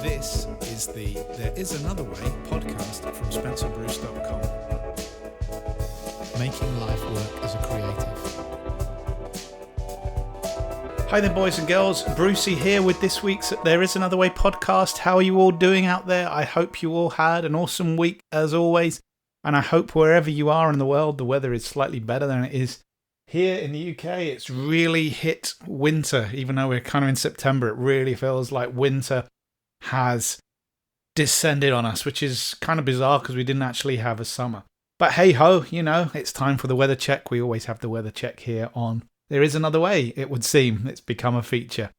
This is the There Is Another Way podcast from spencerbruce.com. Making life work as a creative. Hi there, boys and girls. Brucey here with this week's There Is Another Way podcast. How are you all doing out there? I hope you all had an awesome week as always. And I hope wherever you are in the world, the weather is slightly better than it is here in the UK. It's really hit winter. Even though we're kind of in September, it really feels like winter has descended on us, which is kind of bizarre because we didn't actually have a summer. But hey ho, you know, it's time for the weather check. We always have the weather check here on There Is Another Way, it would seem. It's become a feature.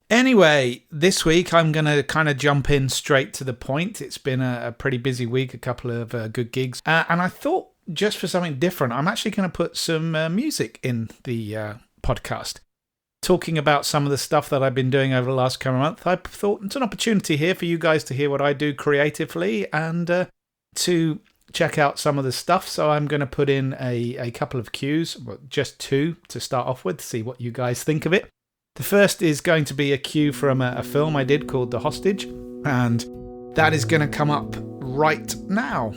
Anyway, this week I'm going to kind of jump in straight to the point. It's been a pretty busy week, a couple of good gigs. And I thought just for something different, I'm actually going to put some music in the podcast. Talking about some of the stuff that I've been doing over the last couple of months, I thought it's an opportunity here for you guys to hear what I do creatively and to check out some of the stuff. So I'm going to put in a couple of cues, well, just two to start off with, see what you guys think of it. The first is going to be a cue from a film I did called The Hostage, and that is going to come up right now.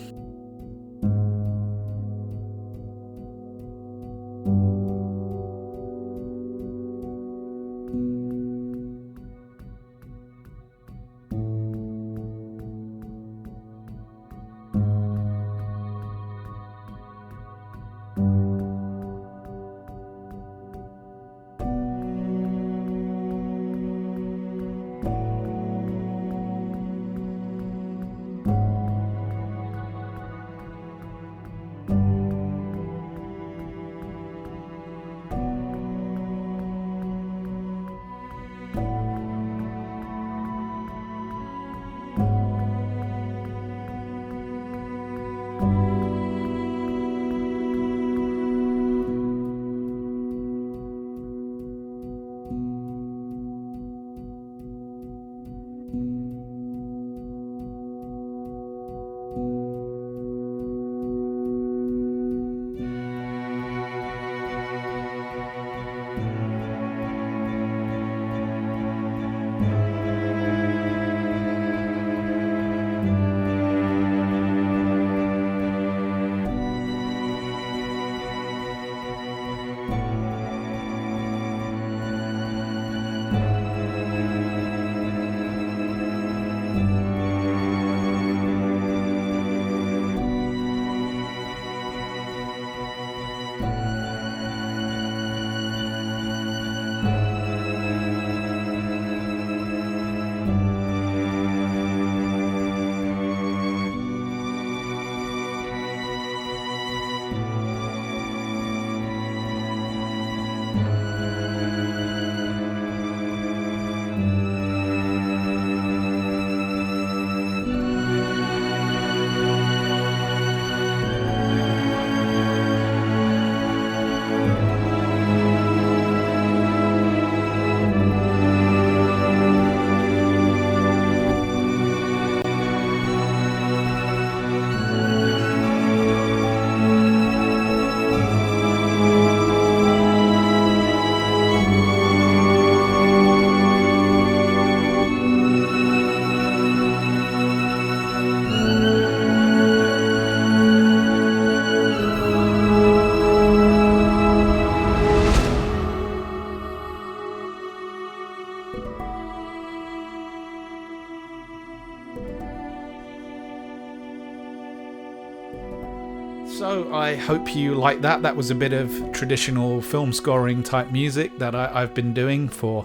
So I hope you like that. That was a bit of traditional film scoring type music that I've been doing for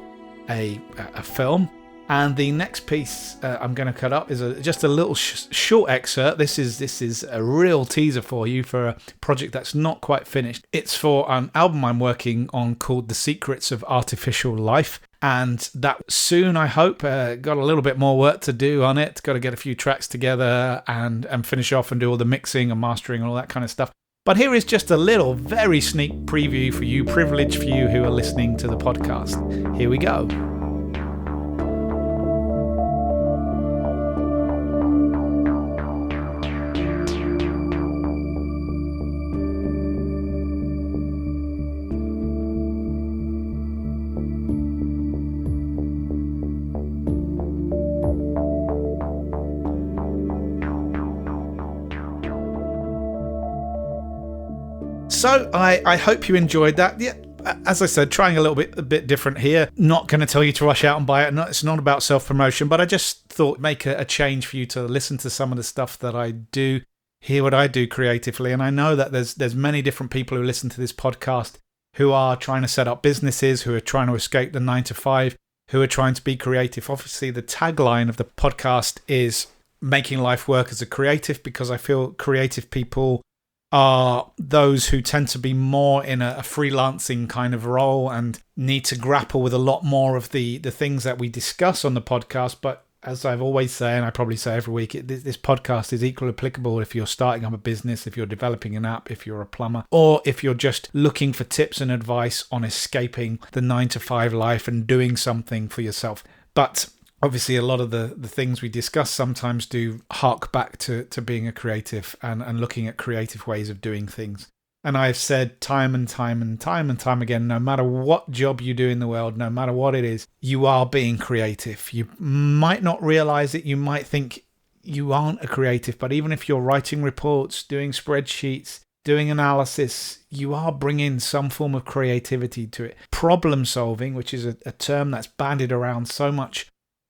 a film. And the next piece I'm going to cut up is just a little short excerpt. This is a real teaser for you for a project that's not quite finished. It's for an album I'm working on called The Secrets of Artificial Life. And that soon, I hope, got a little bit more work to do on it. Got to get a few tracks together and finish off and do all the mixing and mastering and all that kind of stuff. But here is just a little, very sneak preview for you, privilege for you who are listening to the podcast. Here we go. So I hope you enjoyed that. Yeah, as I said, trying a bit different here. Not going to tell you to rush out and buy it. It's not about self-promotion, but I just thought make a change for you to listen to some of the stuff that I do, hear what I do creatively. And I know that there's many different people who listen to this podcast who are trying to set up businesses, who are trying to escape the 9 to 5, who are trying to be creative. Obviously, the tagline of the podcast is making life work as a creative, because I feel creative people are those who tend to be more in a freelancing kind of role and need to grapple with a lot more of the things that we discuss on the podcast. But as I've always say, and I probably say every week, this podcast is equally applicable if you're starting up a business, if you're developing an app, if you're a plumber, or if you're just looking for tips and advice on escaping the 9 to 5 life and doing something for yourself. But obviously, a lot of the things we discuss sometimes do hark back to being a creative and looking at creative ways of doing things. And I've said time and time again, no matter what job you do in the world, no matter what it is, you are being creative. You might not realize it. You might think you aren't a creative, but even if you're writing reports, doing spreadsheets, doing analysis, you are bringing some form of creativity to it. Problem solving, which is a term that's bandied around so much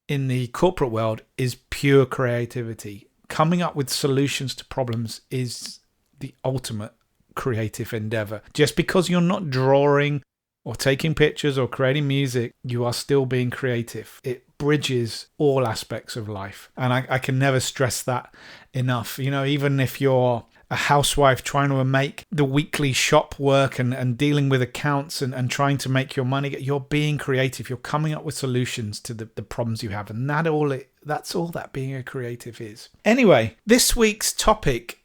in the corporate world, is pure creativity. Coming up with solutions to problems is the ultimate creative endeavor. Just because you're not drawing or taking pictures or creating music, you are still being creative. It bridges all aspects of life. And I can never stress that enough. You know, even if you're a housewife trying to make the weekly shop work and dealing with accounts and trying to make your money, you're being creative. You're coming up with solutions to the problems you have. And that's all that being a creative is. Anyway, this week's topic,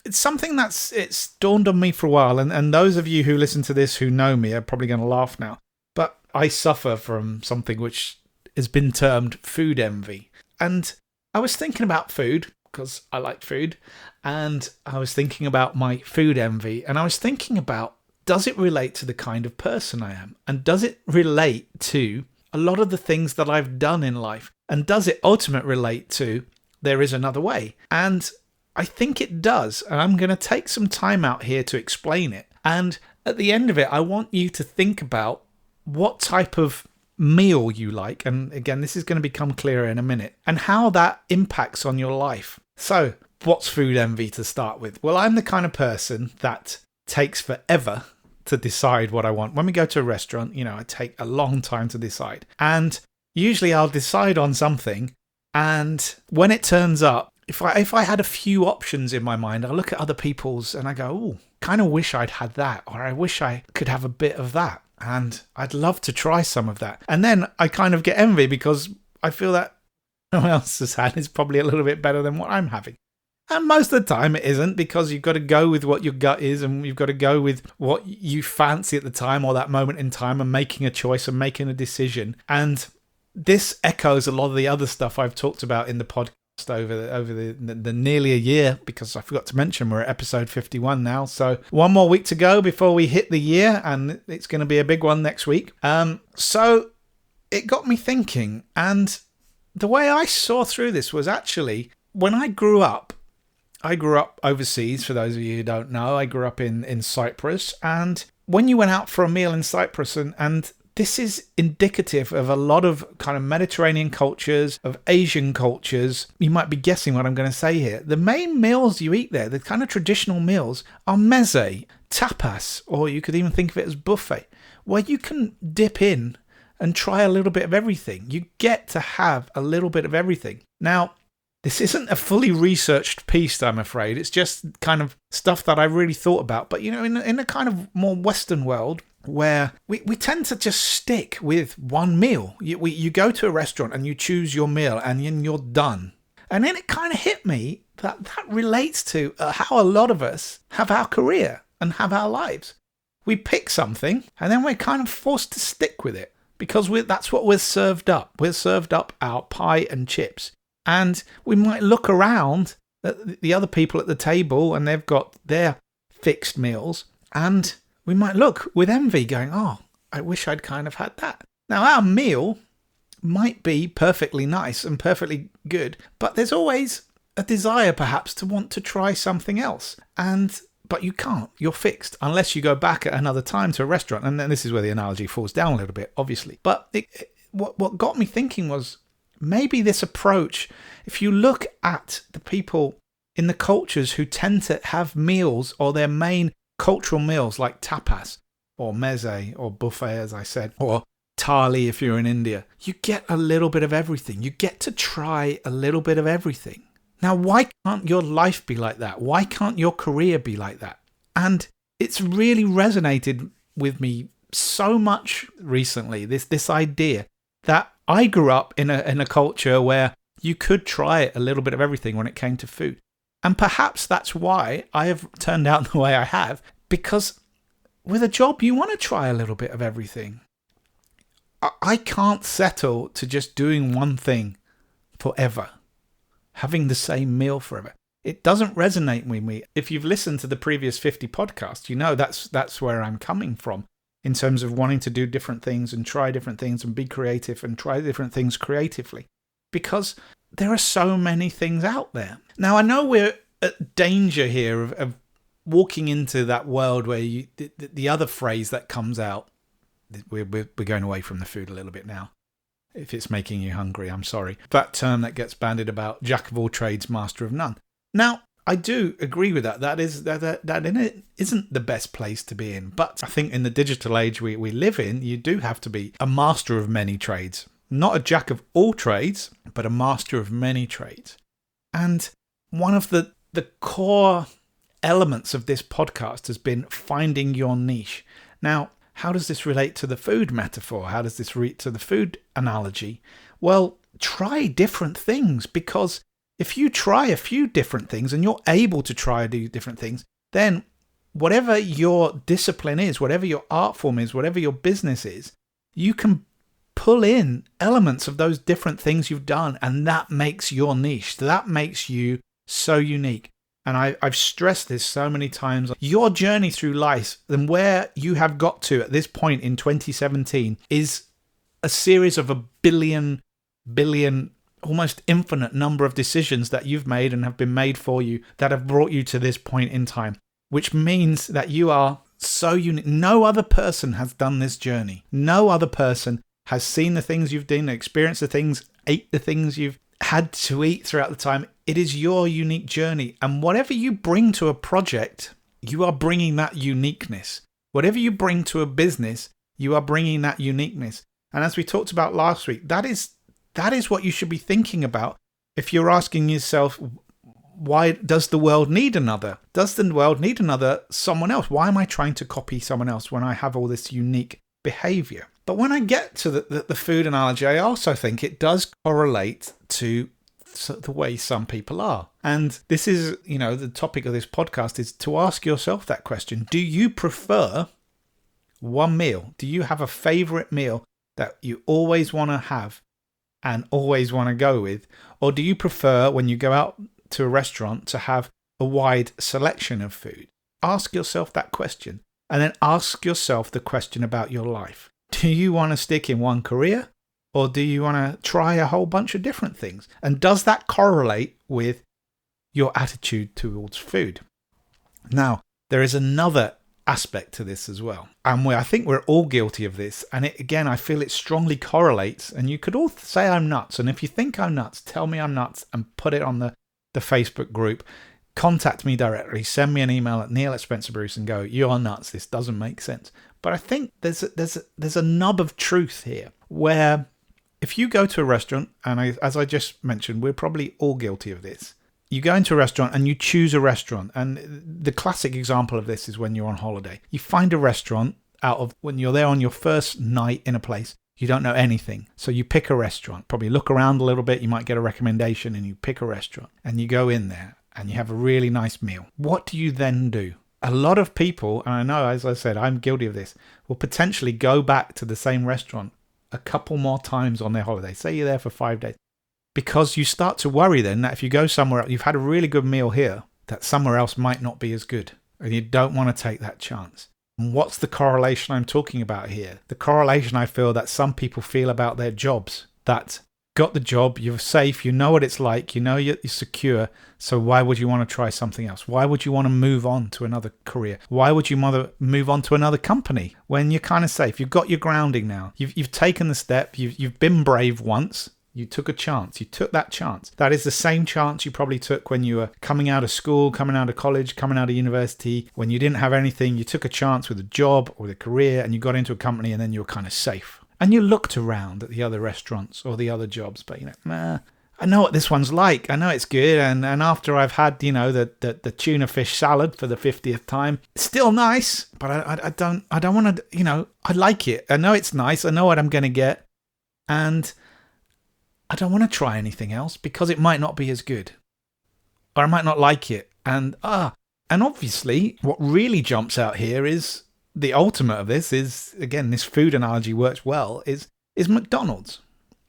it's something it's dawned on me for a while. And those of you who listen to this who know me are probably going to laugh now. But I suffer from something which has been termed food envy. And I was thinking about food because I like food. And I was thinking about my food envy. And I was thinking about, does it relate to the kind of person I am? And does it relate to a lot of the things that I've done in life? And does it ultimately relate to there is another way? And I think it does. And I'm going to take some time out here to explain it. And at the end of it, I want you to think about what type of meal you like. And again, this is going to become clearer in a minute. And how that impacts on your life. So, what's food envy to start with? Well, I'm the kind of person that takes forever to decide what I want. When we go to a restaurant, I take a long time to decide. And usually I'll decide on something. And when it turns up, if I had a few options in my mind, I look at other people's and I go, oh, kind of wish I'd had that. Or I wish I could have a bit of that. And I'd love to try some of that. And then I kind of get envy because I feel that no one else has had is probably a little bit better than what I'm having. And most of the time it isn't, because you've got to go with what your gut is and you've got to go with what you fancy at the time or that moment in time and making a choice and making a decision. And this echoes a lot of the other stuff I've talked about in the podcast over the nearly a year, because I forgot to mention we're at episode 51 now. So one more week to go before we hit the year, and it's going to be a big one next week. So it got me thinking, and the way I saw through this was actually when I grew up overseas. For those of you who don't know, I grew up in Cyprus. And when you went out for a meal in Cyprus, and this is indicative of a lot of kind of Mediterranean cultures, of Asian cultures, you might be guessing what I'm going to say here. The main meals you eat there, the kind of traditional meals, are meze, tapas, or you could even think of it as buffet, where you can dip in and try a little bit of everything. You get to have a little bit of everything. Now, this isn't a fully researched piece, I'm afraid. It's just kind of stuff that I really thought about. But, in a kind of more Western world where we tend to just stick with one meal. You go to a restaurant and you choose your meal and then you're done. And then it kind of hit me that relates to how a lot of us have our career and have our lives. We pick something and then we're kind of forced to stick with it because that's what we're served up. We're served up our pie and chips. And we might look around at the other people at the table and they've got their fixed meals, and we might look with envy going, oh, I wish I'd kind of had that. Now, our meal might be perfectly nice and perfectly good, but there's always a desire perhaps to want to try something else. And but you can't. You're fixed unless you go back at another time to a restaurant. And then this is where the analogy falls down a little bit, obviously. But what got me thinking was maybe this approach, if you look at the people in the cultures who tend to have meals or their main cultural meals like tapas or meze or buffet, as I said, or thali if you're in India, you get a little bit of everything. You get to try a little bit of everything. Now, why can't your life be like that? Why can't your career be like that? And it's really resonated with me so much recently, this idea that I grew up in a culture where you could try a little bit of everything when it came to food. And perhaps that's why I have turned out the way I have, because with a job, you want to try a little bit of everything. I can't settle to just doing one thing forever, having the same meal forever. It doesn't resonate with me. If you've listened to the previous 50 podcasts, you know that's where I'm coming from in terms of wanting to do different things and try different things and be creative and try different things creatively, because there are so many things out there. Now, I know we're at danger here of walking into that world where the other phrase that comes out, we're going away from the food a little bit now. If it's making you hungry, I'm sorry. That term that gets bandied about, jack of all trades, master of none. Now, I do agree with that. That isn't the best place to be in. But I think in the digital age we live in, you do have to be a master of many trades. Not a jack of all trades, but a master of many trades. And one of the core elements of this podcast has been finding your niche. Now, how does this relate to the food metaphor? How does this relate to the food analogy? Well, try different things, because if you try a few different things and you're able to try different things, then whatever your discipline is, whatever your art form is, whatever your business is, you can pull in elements of those different things you've done, and that makes your niche. That makes you so unique. And I've stressed this so many times. Your journey through life and where you have got to at this point in 2017 is a series of a billion, almost infinite number of decisions that you've made and have been made for you that have brought you to this point in time, which means that you are so unique. No other person has done this journey. No other person has seen the things you've done, experienced the things, ate the things you've had to eat throughout the time. It is your unique journey. And whatever you bring to a project, you are bringing that uniqueness. Whatever you bring to a business, you are bringing that uniqueness. And as we talked about last week, that is what you should be thinking about if you're asking yourself, why does the world need another? Does the world need another someone else? Why am I trying to copy someone else when I have all this unique behavior? But when I get to the food analogy, I also think it does correlate to the way some people are. And this is, the topic of this podcast is to ask yourself that question. Do you prefer one meal? Do you have a favorite meal that you always want to have and always want to go with? Or do you prefer, when you go out to a restaurant, to have a wide selection of food? Ask yourself that question, and then ask yourself the question about your life. Do you want to stick in one career, or do you want to try a whole bunch of different things? And does that correlate with your attitude towards food? Now, there is another aspect to this as well, and I think we're all guilty of this. And I feel it strongly correlates. And you could all say I'm nuts. And if you think I'm nuts, tell me I'm nuts and put it on the Facebook group. Contact me directly. Send me an email at neil@spencerbruce and go, you're nuts. This doesn't make sense. But I think there's a nub of truth here, where if you go to a restaurant, and as I just mentioned, we're probably all guilty of this. You go into a restaurant and you choose a restaurant. And the classic example of this is when you're on holiday. You find a restaurant when you're there on your first night in a place. You don't know anything. So you pick a restaurant, probably look around a little bit. You might get a recommendation and you pick a restaurant and you go in there and you have a really nice meal. What do you then do? A lot of people, and I know, as I said, I'm guilty of this, will potentially go back to the same restaurant a couple more times on their holiday. Say you're there for 5 days. Because you start to worry then that if you go somewhere else, you've had a really good meal here, that somewhere else might not be as good. And you don't want to take that chance. And what's the correlation I'm talking about here? The correlation I feel that some people feel about their jobs. That got the job, you're safe, you know what it's like, you know you're secure. So why would you want to try something else? Why would you want to move on to another career? Why would you want to move on to another company when you're kind of safe? You've got your grounding now. You've taken the step. You've been brave once. You took a chance. You took that chance. That is the same chance you probably took when you were coming out of school, coming out of college, coming out of university. When you didn't have anything, you took a chance with a job or with a career, and you got into a company, and then you were kind of safe. And you looked around at the other restaurants or the other jobs, but I know what this one's like. I know it's good, and after I've had the tuna fish salad for the 50th time, it's still nice. But I don't want to. I like it. I know it's nice. I know what I'm going to get, and I don't want to try anything else because it might not be as good, or I might not like it. And obviously, what really jumps out here is the ultimate of this is, again, this food analogy works well, is McDonald's.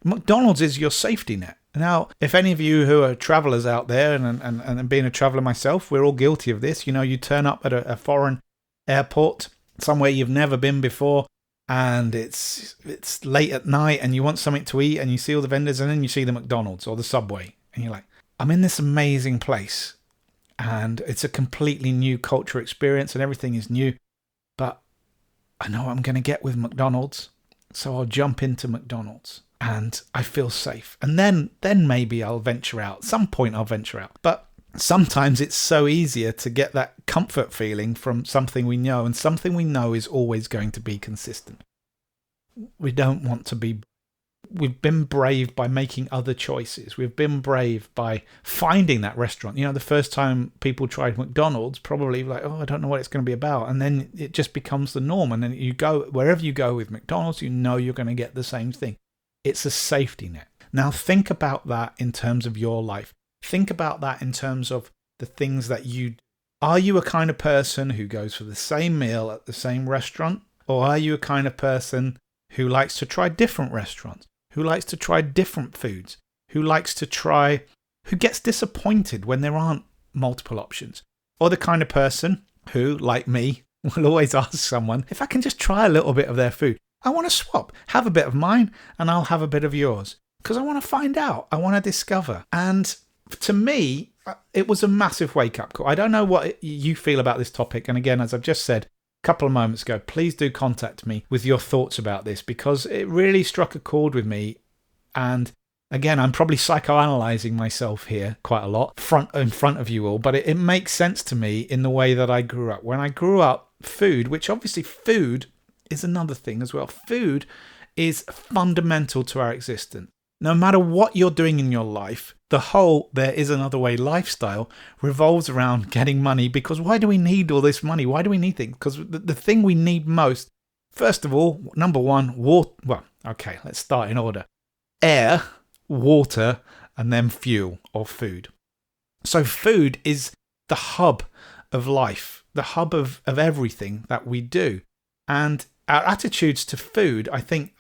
McDonald's is your safety net. Now, if any of you who are travelers out there, and being a traveler myself, we're all guilty of this. You turn up at a foreign airport, somewhere you've never been before, and it's late at night, and you want something to eat, and you see all the vendors, and then you see the McDonald's or the Subway, and you're like, I'm in this amazing place, and it's a completely new culture experience, and everything is new. But I know what I'm going to get with McDonald's, so I'll jump into McDonald's and I feel safe. And then maybe I'll venture out. At some point I'll venture out. But sometimes it's so easier to get that comfort feeling from something we know, and something we know is always going to be consistent. We don't want to be... We've been brave by making other choices. We've been brave by finding that restaurant. The first time people tried McDonald's, probably like, I don't know what it's going to be about. And then it just becomes the norm. And then you go, wherever you go with McDonald's, you know you're going to get the same thing. It's a safety net. Now think about that in terms of your life. Think about that in terms of the things that you do. Are you a kind of person who goes for the same meal at the same restaurant? Or are you a kind of person who likes to try different restaurants? Who likes to try different foods, who gets disappointed when there aren't multiple options, or the kind of person who, like me, will always ask someone, if I can just try a little bit of their food, I want to swap, have a bit of mine, and I'll have a bit of yours, because I want to find out, I want to discover. And to me, it was a massive wake-up call. I don't know what you feel about this topic, and again, as I've just said, couple of moments ago, please do contact me with your thoughts about this, because it really struck a chord with me. And again, I'm probably psychoanalyzing myself here quite a lot in front of you all, but it makes sense to me in the way that I grew up. When I grew up, food, which obviously food is another thing as well. Food is fundamental to our existence. No matter what you're doing in your life, the whole there is another way lifestyle revolves around getting money. Because why do we need all this money? Why do we need things? Because the thing we need most, first of all, number one, water. Well, okay, let's start in order. Air, water, and then fuel or food. So food is the hub of life, the hub of everything that we do. And our attitudes to food, I think,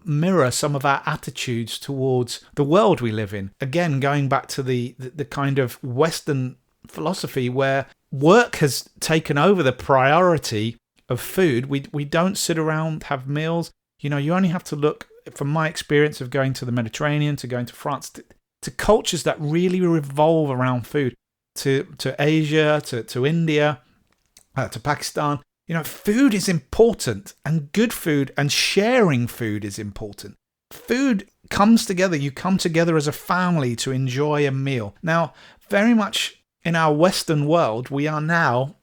mirror some of our attitudes towards the world we live in. Again, going back to the kind of Western philosophy where work has taken over the priority of food. We don't sit around, have meals. You only have to look, from my experience of going to the Mediterranean, to going to France, to cultures that really revolve around food, to Asia, to India, to Pakistan. Food is important, and good food and sharing food is important. Food comes together. You come together as a family to enjoy a meal. Now, very much in our Western world, we are now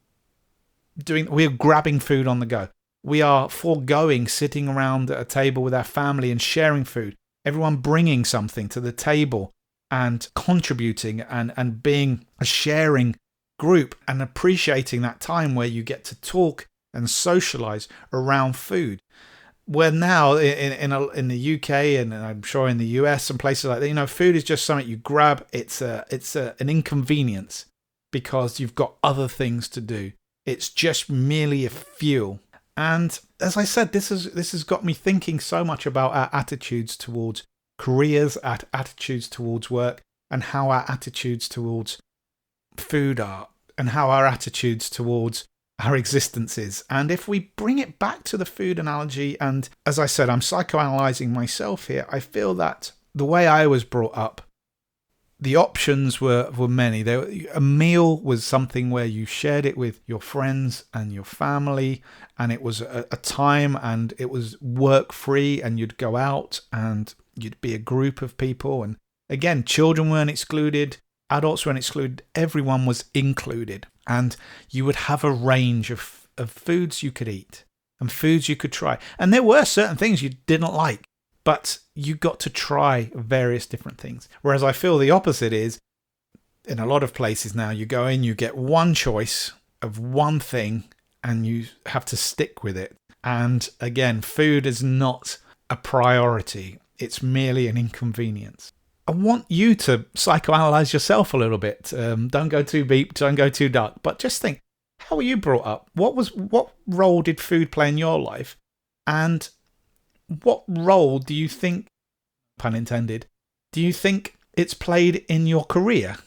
we're grabbing food on the go. We are foregoing sitting around at a table with our family and sharing food. Everyone bringing something to the table and contributing and being a sharing group and appreciating that time where you get to talk and socialize around food. Where now in the UK and I'm sure in the US and places like that, food is just something you grab. It's an inconvenience because you've got other things to do. It's just merely a fuel. And as I said, this has got me thinking so much about our attitudes towards careers, our attitudes towards work, and how our attitudes towards food are, and how our attitudes towards our existence is. And if we bring it back to the food analogy, and as I said, I'm psychoanalyzing myself here, I feel that the way I was brought up, the options were many. A meal was something where you shared it with your friends and your family, and it was a time, and it was work free, and you'd go out and you'd be a group of people. And again, children weren't excluded, adults weren't excluded, everyone was included. And you would have a range of foods you could eat and foods you could try. And there were certain things you didn't like, but you got to try various different things. Whereas I feel the opposite is, in a lot of places now, you go in, you get one choice of one thing, and you have to stick with it. And again, food is not a priority. It's merely an inconvenience. I want you to psychoanalyze yourself a little bit. Don't go too deep, don't go too dark, but just think, how were you brought up? What role did food play in your life? And what role do you think, pun intended, do you think it's played in your career?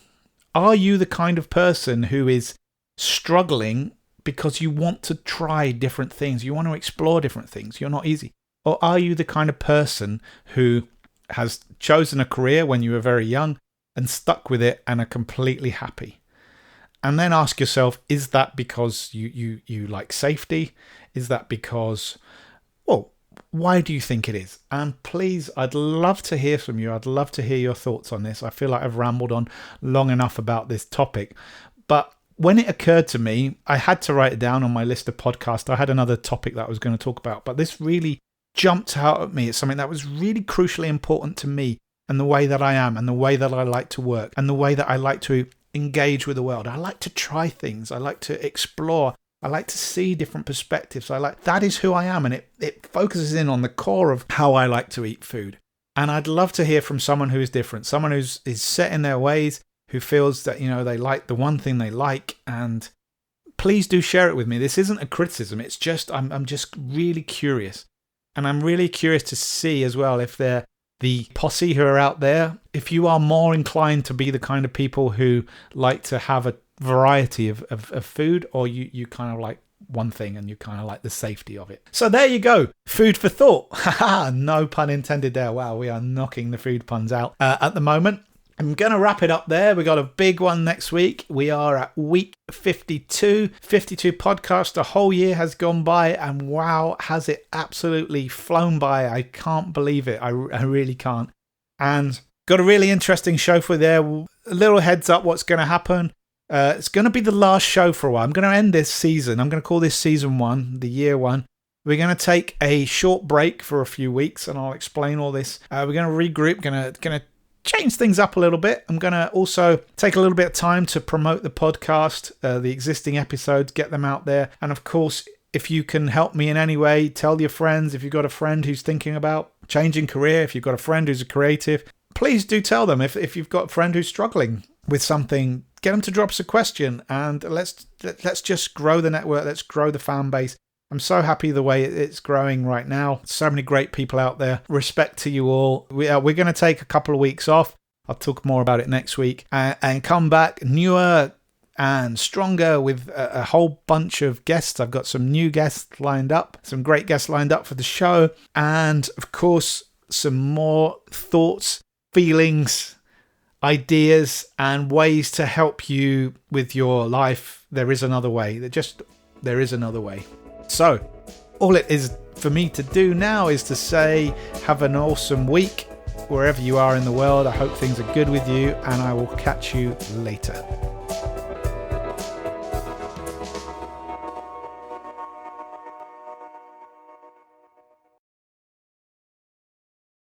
Are you the kind of person who is struggling because you want to try different things? You want to explore different things. You're not easy. Or are you the kind of person who has chosen a career when you were very young and stuck with it and are completely happy? And then ask yourself, is that because you like safety? Is that because, well, why do you think it is? And please, I'd love to hear from you. I'd love to hear your thoughts on this. I feel like I've rambled on long enough about this topic. But when it occurred to me, I had to write it down on my list of podcasts. I had another topic that I was going to talk about, but this really jumped out at me. It's something that was really crucially important to me and the way that I am and the way that I like to work and the way that I like to engage with the world. I like to try things. I like to explore. I like to see different perspectives. That is who I am, and it focuses in on the core of how I like to eat food. And I'd love to hear from someone who is different, someone is set in their ways, who feels that, they like the one thing they like. And please do share it with me. This isn't a criticism. It's just, I'm just really curious. And I'm really curious to see as well if they're the posse who are out there, if you are more inclined to be the kind of people who like to have a variety of food, or you kind of like one thing and you kind of like the safety of it. So there you go. Food for thought. Haha, no pun intended there. Wow, we are knocking the food puns out at the moment. I'm going to wrap it up there. We got a big one next week. We are at week 52 podcasts. A whole year has gone by, and wow, has it absolutely flown by. I can't believe it. I really can't. And got a really interesting show for you there. A little heads up what's going to happen. It's going to be the last show for a while. I'm going to end this season. I'm going to call this season 1, the year 1. We're going to take a short break for a few weeks, and I'll explain all this. We're going to regroup, going to change things up a little bit. I'm going to also take a little bit of time to promote the podcast, the existing episodes, get them out there. And of course, if you can help me in any way, tell your friends. If you've got a friend who's thinking about changing career, if you've got a friend who's a creative, please do tell them. If you've got a friend who's struggling with something, get them to drop us a question, and let's just grow the network. Let's grow the fan base. I'm so happy the way it's growing right now. So many great people out there. Respect to you all. We're going to take a couple of weeks off. I'll talk more about it next week and come back newer and stronger with a whole bunch of guests. I've got some new guests lined up, some great guests lined up for the show. And of course, some more thoughts, feelings, ideas, and ways to help you with your life. There is another way. There is another way. So, all it is for me to do now is to say, have an awesome week wherever you are in the world. I hope things are good with you, and I will catch you later.